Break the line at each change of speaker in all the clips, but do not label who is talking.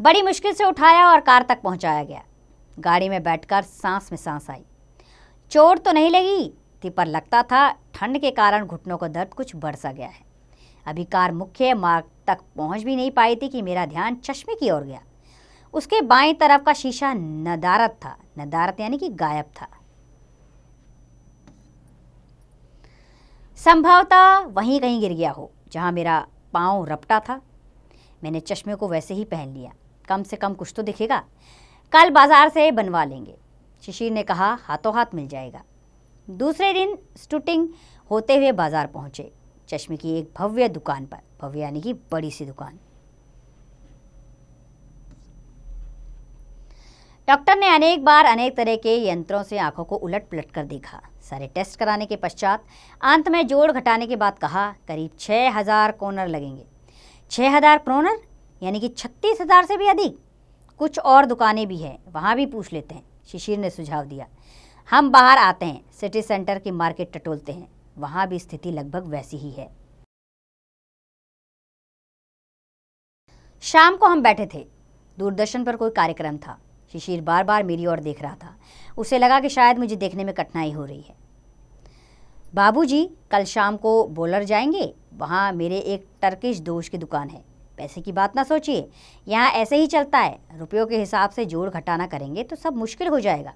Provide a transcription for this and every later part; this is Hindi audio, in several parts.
बड़ी मुश्किल से उठाया और कार तक पहुंचाया गया। गाड़ी में बैठकर सांस में सांस आई। चोट तो नहीं लगी थी, पर लगता था ठंड के कारण घुटनों का दर्द कुछ बढ़ सा गया है। अभी कार मुख्य मार्ग तक पहुंच भी नहीं पाई थी कि मेरा ध्यान चश्मे की ओर गया। उसके बाईं तरफ का शीशा नदारद था। नदारद यानी कि गायब था। संभवतः वहीं कहीं गिर गया हो जहां मेरा पांव रपटा था। मैंने चश्मे को वैसे ही पहन लिया। कम से कम कुछ तो दिखेगा। कल बाजार से बनवा लेंगे, शिशिर ने कहा। हाथों हाथ मिल जाएगा। दूसरे दिन शूटिंग होते हुए बाजार पहुंचे। चश्मे की एक भव्य दुकान पर, भव्य यानी कि बड़ी सी दुकान। डॉक्टर ने अनेक बार अनेक तरह के यंत्रों से आंखों को उलट पलट कर देखा। सारे टेस्ट कराने के पश्चात अंत में जोड़ घटाने के बाद कहा, करीब 6000 क्रोनर लगेंगे। 6000 क्रोनर यानी कि 36,000 से भी अधिक। कुछ और दुकानें भी हैं, वहाँ भी पूछ लेते हैं, शिशिर ने सुझाव दिया। हम बाहर आते हैं, सिटी सेंटर की मार्केट टटोलते हैं, वहाँ भी स्थिति लगभग वैसी ही है। शाम को हम बैठे थे। दूरदर्शन पर कोई कार्यक्रम था। शिशिर बार बार मेरी ओर देख रहा था। उसे लगा कि शायद मुझे देखने में कठिनाई हो रही है। बाबूजी, कल शाम को बोलर जाएंगे, वहाँ मेरे एक टर्किश दोस्त की दुकान है। पैसे की बात ना सोचिए, यहाँ ऐसे ही चलता है। रुपयों के हिसाब से जोड़ घटाना करेंगे तो सब मुश्किल हो जाएगा।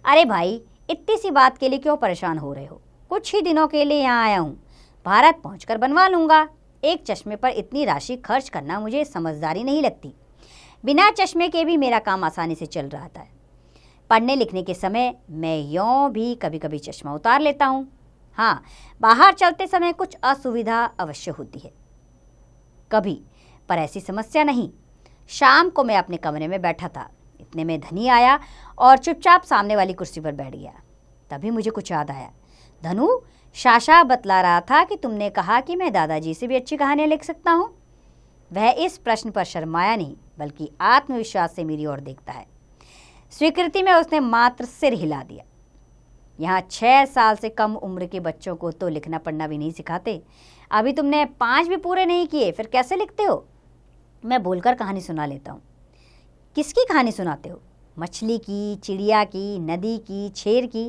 अरे भाई, इतनी सी बात के लिए क्यों परेशान हो रहे हो? कुछ ही दिनों के लिए यहाँ आया हूँ, भारत पहुँचकर बनवा लूँगा। एक चश्मे पर इतनी राशि खर्च करना मुझे समझदारी नहीं लगती। बिना चश्मे के भी मेरा काम आसानी से चल रहा था। पढ़ने लिखने के समय मैं यूँ भी कभी कभी चश्मा उतार लेता हूँ। हाँ, बाहर चलते समय कुछ असुविधा अवश्य होती है कभी, पर ऐसी समस्या नहीं। शाम को मैं अपने कमरे में बैठा था। इतने में धनी आया और चुपचाप सामने वाली कुर्सी पर बैठ गया। तभी मुझे कुछ याद आया। धनु, शाशा बतला रहा था कि तुमने कहा कि मैं दादाजी से भी अच्छी कहानियाँ लिख सकता हूँ। वह इस प्रश्न पर शर्माया नहीं, बल्कि आत्मविश्वास से मेरी ओर देखता है। स्वीकृति में उसने मात्र सिर हिला दिया। यहाँ 6 साल से कम उम्र के बच्चों को तो लिखना पढ़ना भी नहीं सिखाते। अभी तुमने 5 भी पूरे नहीं किए, फिर कैसे लिखते हो? मैं बोलकर कहानी सुना लेता हूँ। किसकी कहानी सुनाते हो? मछली की, चिड़िया की, नदी की, शेर की?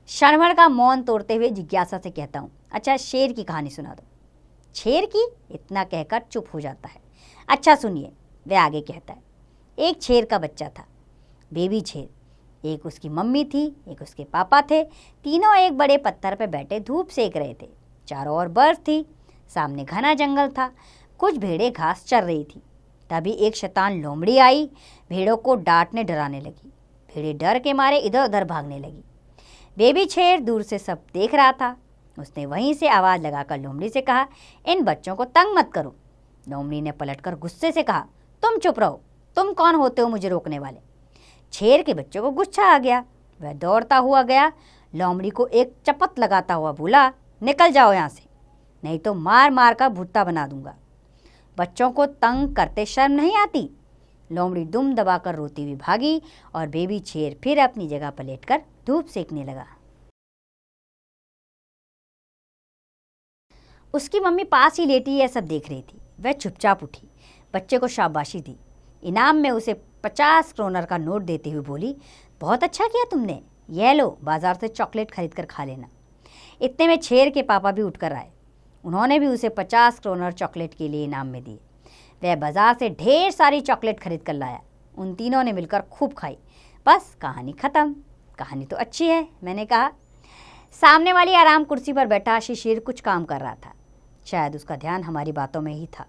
क्षणभर का मौन तोड़ते हुए जिज्ञासा से कहता हूँ, अच्छा शेर की कहानी सुना दो। शेर की? इतना कहकर चुप हो जाता है। अच्छा सुनिए, वह आगे कहता है। एक शेर का बच्चा था, बेबी शेर। एक उसकी मम्मी थी, एक उसके पापा थे। तीनों एक बड़े पत्थर पर बैठे धूप सेक रहे थे। चारों ओर बर्फ थी, सामने घना जंगल था। कुछ भेड़ें घास चर रही थी। तभी एक शैतान लोमड़ी आई, भेड़ों को डांटने डराने लगी। भेड़ें डर के मारे इधर उधर भागने लगी। बेबी शेर दूर से सब देख रहा था। उसने वहीं से आवाज़ लगाकर लोमड़ी से कहा, इन बच्चों को तंग मत करो। लोमड़ी ने पलटकर गुस्से से कहा, तुम चुप रहो, तुम कौन होते हो मुझे रोकने वाले? शेर के बच्चों को गुस्सा आ गया। वह दौड़ता हुआ गया, लोमड़ी को एक चपत लगाता हुआ बोला, निकल जाओ यहाँ से, नहीं तो मार मार कर भुट्टा बना दूंगा। बच्चों को तंग करते शर्म नहीं आती? लोमड़ी दुम दबाकर रोती हुई भागी और बेबी शेर फिर अपनी जगह पर लेटकर धूप सेकने लगा। उसकी मम्मी पास ही लेटी यह सब देख रही थी। वह चुपचाप उठी, बच्चे को शाबाशी दी। इनाम में उसे 50 क्रोनर का नोट देते हुए बोली, बहुत अच्छा किया तुमने, यह लो, बाजार से चॉकलेट खरीद कर खा लेना। इतने में शेर के पापा भी उठकर आए। उन्होंने भी उसे 50 क्रोनर चॉकलेट के लिए इनाम में दिए। वह बाजार से ढेर सारी चॉकलेट खरीद कर लाया। उन तीनों ने मिलकर खूब खाई। बस कहानी ख़त्म। कहानी तो अच्छी है, मैंने कहा। सामने वाली आराम कुर्सी पर बैठा शिशिर कुछ काम कर रहा था। शायद उसका ध्यान हमारी बातों में ही था।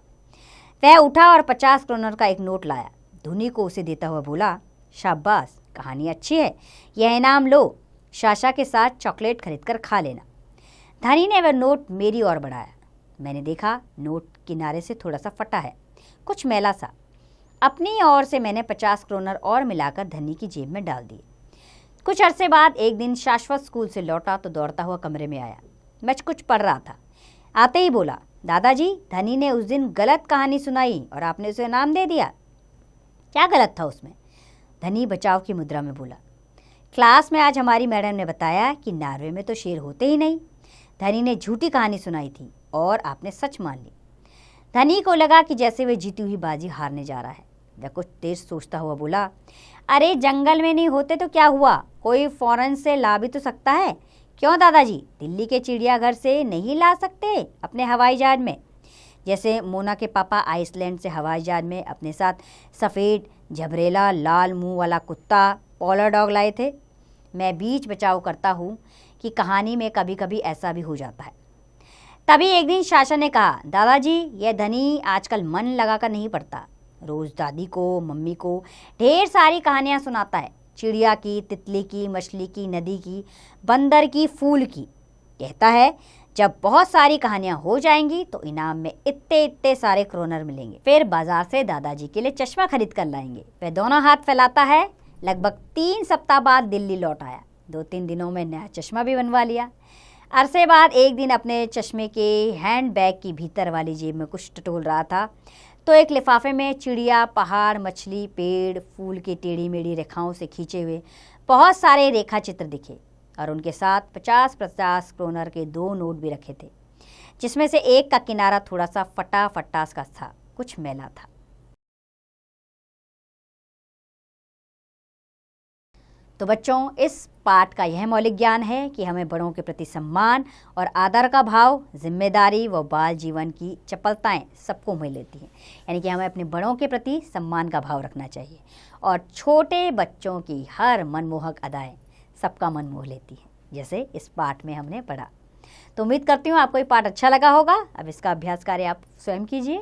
वह उठा और 50 क्रोनर का एक नोट लाया। धुनी को उसे देता हुआ बोला, शाबाश, कहानी अच्छी है, यह इनाम लो, शाशा के साथ चॉकलेट खरीद कर खा लेना। धनी ने वह नोट मेरी ओर बढ़ाया। मैंने देखा नोट किनारे से थोड़ा सा फटा है, कुछ मैला सा। अपनी ओर से मैंने 50 क्रोनर और मिलाकर धनी की जेब में डाल दिए। कुछ अरसे बाद एक दिन शाश्वत स्कूल से लौटा तो दौड़ता हुआ कमरे में आया। मैं कुछ पढ़ रहा था। आते ही बोला, दादाजी, धनी ने उस दिन गलत कहानी सुनाई और आपने उसे इनाम दे दिया। क्या गलत था उसमें? धनी बचाव की मुद्रा में बोला, क्लास में आज हमारी मैडम ने बताया कि नॉर्वे में तो शेर होते ही नहीं। धनी ने झूठी कहानी सुनाई थी और आपने सच मान ली। धनी को लगा कि जैसे वह जीती हुई बाजी हारने जा रहा है। वह कुछ देर सोचता हुआ बोला, अरे जंगल में नहीं होते तो क्या हुआ, कोई फौरन से ला भी तो सकता है। क्यों दादाजी, दिल्ली के चिड़ियाघर से नहीं ला सकते अपने हवाई जहाज में? जैसे मोना के पापा आइसलैंड से हवाई जहाज में अपने साथ सफ़ेद झबरेला लाल मुंह वाला कुत्ता पॉलर डॉग लाए थे। मैं बीच बचाव करता हूँ कि कहानी में कभी कभी ऐसा भी हो जाता है। तभी एक दिन शासन ने कहा, दादाजी यह धनी आजकल मन लगाकर नहीं पढ़ता, रोज दादी को मम्मी को ढेर सारी कहानियाँ सुनाता है, चिड़िया की, तितली की, मछली की, नदी की, बंदर की, फूल की। कहता है जब बहुत सारी कहानियाँ हो जाएंगी तो इनाम में इतने इतने सारे क्रोनर मिलेंगे। फिर बाजार से दादाजी के लिए चश्मा खरीद कर लाएंगे। वह दोनों हाथ फैलाता है। लगभग 3 सप्ताह बाद दिल्ली लौट आया। 2-3 दिनों में नया चश्मा भी बनवा लिया। अरसे बाद एक दिन अपने चश्मे के हैंड बैग की भीतर वाली जेब में कुछ टटोल रहा था तो एक लिफाफे में चिड़िया, पहाड़, मछली, पेड़, फूल की टेढ़ी मेढ़ी रेखाओं से खींचे हुए बहुत सारे रेखा चित्र दिखे और उनके साथ 50-50 क्रोनर के 2 नोट भी रखे थे, जिसमें से एक का किनारा थोड़ा सा फटा फटा सा था, कुछ मैला था। तो बच्चों, इस पाठ का यह मौलिक ज्ञान है कि हमें बड़ों के प्रति सम्मान और आदर का भाव, जिम्मेदारी व बाल जीवन की चपलताएं सबको मिल लेती हैं। यानी कि हमें अपने बड़ों के प्रति सम्मान का भाव रखना चाहिए और छोटे बच्चों की हर मनमोहक अदाएं सबका मन मोह लेती हैं, जैसे इस पाठ में हमने पढ़ा। तो उम्मीद करती हूँ आपको ये पाठ अच्छा लगा होगा। अब इसका अभ्यास कार्य आप स्वयं कीजिए।